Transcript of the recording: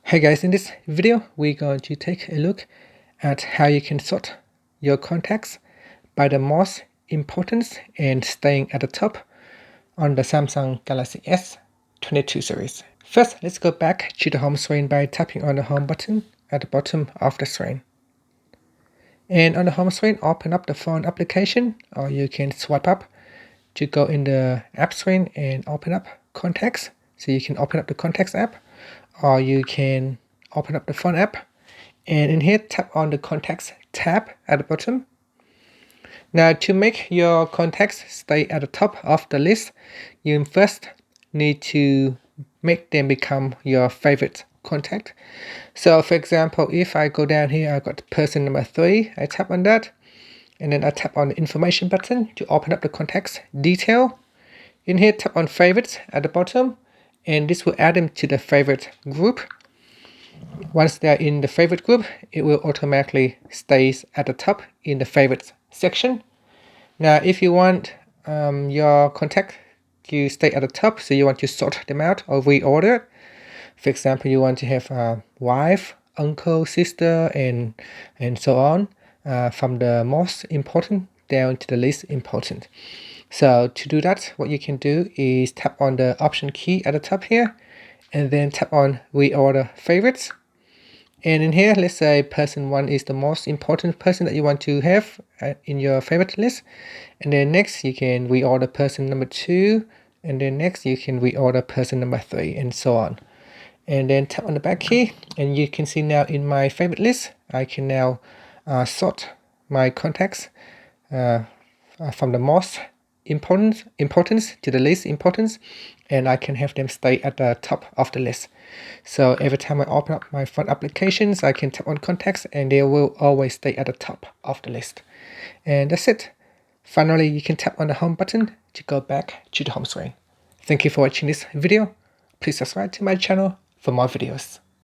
Hey guys, in this video we're going to take a look at how you can sort your contacts by the most importance and staying at the top on the Samsung Galaxy S22 series. First, let's go back to the home screen by tapping on the home button at the bottom of the screen. And on the home screen, open up the phone application, or you can swipe up to go in the app screen and open up contacts. So you can open up the contacts app, or you can open up the phone app, and in here tap on the contacts tab at the bottom. Now, to make your contacts stay at the top of the list, you first need to make them become your favorite contact. So for example, if I go down here, I got person number 3, I tap on that, and then I tap on the information button to open up the contacts detail. In here, tap on favorites at the bottom, and this will add them to the favorite group. Once they're in the favorite group, it will automatically stay at the top in the favorites section. Now, if you want your contact to stay at the top, so you want to sort them out or reorder it. For example, you want to have a wife, uncle, sister, and so on, from the most important down to the least important. So to do that, what you can do is tap on the option key at the top here, and then tap on reorder favorites. And in here, let's say person 1 is the most important person that you want to have in your favorite list. And then next you can reorder person number 2, and then next you can reorder person number 3, and so on. And then tap on the back key, and you can see now in my favorite list, I can now sort my contacts from the most importance to the least importance, and I can have them stay at the top of the list. So every time I open up my phone applications, I can tap on contacts and they will always stay at the top of the list. And that's it. Finally, you can tap on the home button to go back to the home screen. Thank you for watching this video. Please subscribe to my channel for more videos.